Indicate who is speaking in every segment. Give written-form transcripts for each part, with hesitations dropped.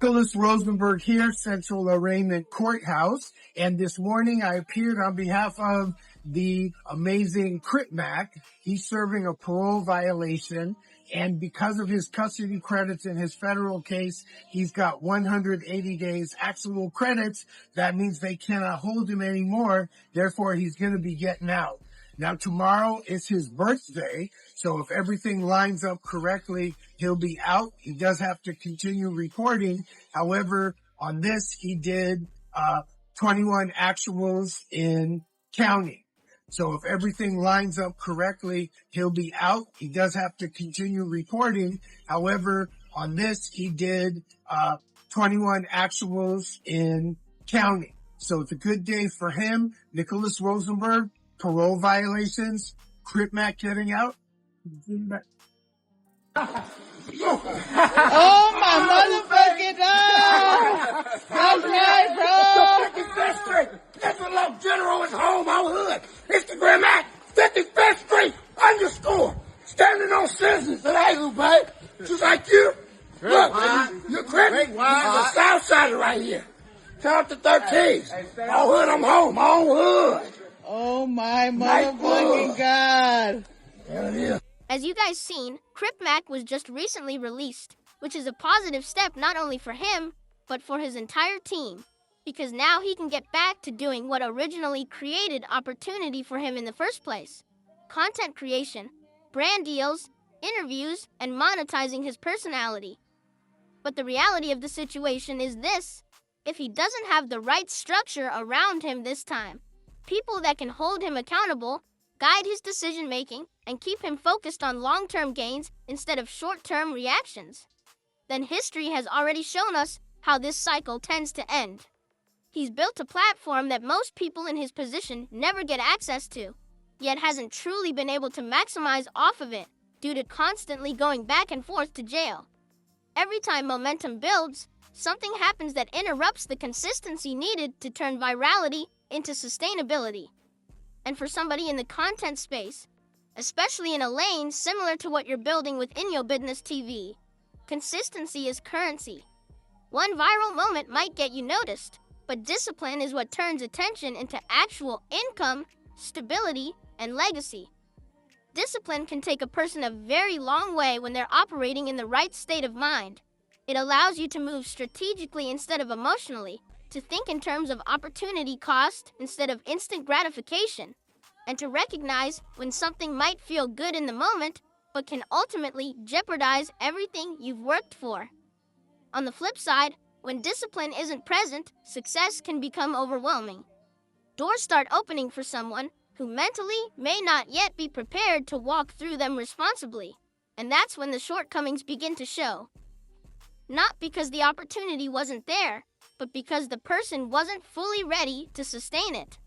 Speaker 1: Nicholas Rosenberg here, Central Arraignment Courthouse, and this morning I appeared on behalf of the amazing Crip Mac. He's serving a parole violation, and because of his custody credits in his federal case, he's got 180 days actual credits. That means they cannot hold him anymore, therefore he's going to be getting out. Now, tomorrow is his birthday, so if everything lines up correctly, he'll be out. He does have to continue reporting. However, on this, he did 21 actuals in counting. So if everything lines up correctly, he'll be out. He does have to continue reporting. However, on this, he did 21 actuals in counting. So it's a good day for him. Nicholas Rosenberg, parole violations, Crip Mac getting out.
Speaker 2: Oh my motherfucking God! That's right, bro!
Speaker 3: 55th Street. That's what Love General is home, our hood. It's the Crip Mac, 55th Street, _. Standing on citizens that ain't who, babe. Just like you. Look, you're Crip. He's a South Sider right here. Count to 13. Our hood, I'm home, my own hood.
Speaker 2: Oh my motherfucking God!
Speaker 3: There it is.
Speaker 4: As you guys seen, Crip Mac was just recently released, which is a positive step not only for him, but for his entire team, because now he can get back to doing what originally created opportunity for him in the first place: content creation, brand deals, interviews, and monetizing his personality. But the reality of the situation is this: if he doesn't have the right structure around him this time, people that can hold him accountable, guide his decision-making, and keep him focused on long-term gains instead of short-term reactions, then history has already shown us how this cycle tends to end. He's built a platform that most people in his position never get access to, yet hasn't truly been able to maximize off of it due to constantly going back and forth to jail. Every time momentum builds, something happens that interrupts the consistency needed to turn virality into sustainability. And for somebody in the content space, especially in a lane similar to what you're building within your business TV, consistency is currency. One viral moment might get you noticed, but discipline is what turns attention into actual income, stability, and legacy. Discipline can take a person a very long way when they're operating in the right state of mind. It allows you to move strategically instead of emotionally, to think in terms of opportunity cost instead of instant gratification, and to recognize when something might feel good in the moment, but can ultimately jeopardize everything you've worked for. On the flip side, when discipline isn't present, success can become overwhelming. Doors start opening for someone who mentally may not yet be prepared to walk through them responsibly, and that's when the shortcomings begin to show. Not because the opportunity wasn't there, but because the person wasn't fully ready to sustain it.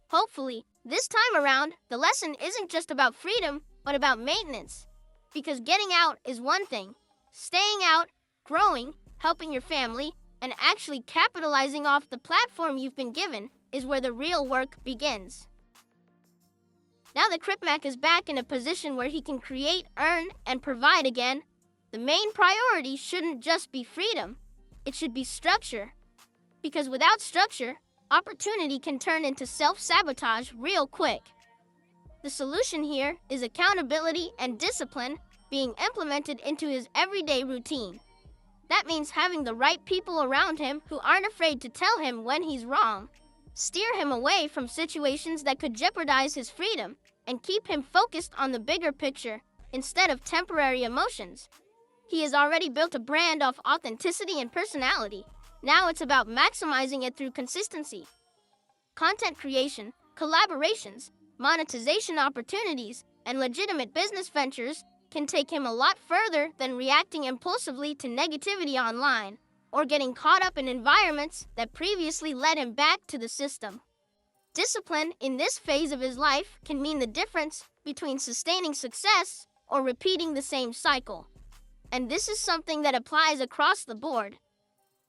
Speaker 4: Hopefully, this time around, the lesson isn't just about freedom, but about maintenance. Because getting out is one thing. Staying out, growing, helping your family, and actually capitalizing off the platform you've been given is where the real work begins. Now that Crip Mac is back in a position where he can create, earn, and provide again, the main priority shouldn't just be freedom. It should be structure. Because without structure, opportunity can turn into self-sabotage real quick. The solution here is accountability and discipline being implemented into his everyday routine. That means having the right people around him who aren't afraid to tell him when he's wrong, steer him away from situations that could jeopardize his freedom, and keep him focused on the bigger picture instead of temporary emotions. He has already built a brand off authenticity and personality. Now it's about maximizing it through consistency. Content creation, collaborations, monetization opportunities, and legitimate business ventures can take him a lot further than reacting impulsively to negativity online or getting caught up in environments that previously led him back to the system. Discipline in this phase of his life can mean the difference between sustaining success or repeating the same cycle. And this is something that applies across the board,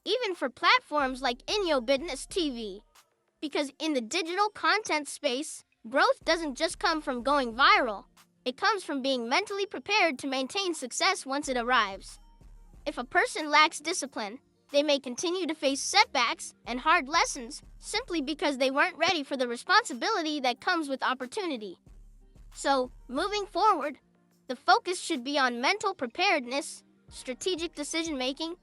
Speaker 4: even for platforms like In Yo Business TV. Because in the digital content space, growth doesn't just come from going viral. It comes from being mentally prepared to maintain success once it arrives. If a person lacks discipline, They may continue to face setbacks and hard lessons simply because they weren't ready for the responsibility that comes with opportunity. So, moving forward, the focus should be on mental preparedness, strategic decision-making,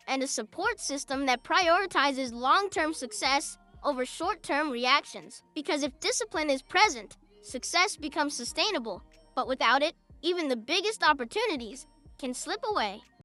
Speaker 4: and a support system that prioritizes long-term success over short-term reactions. Because if discipline is present, success becomes sustainable. But without it, even the biggest opportunities can slip away.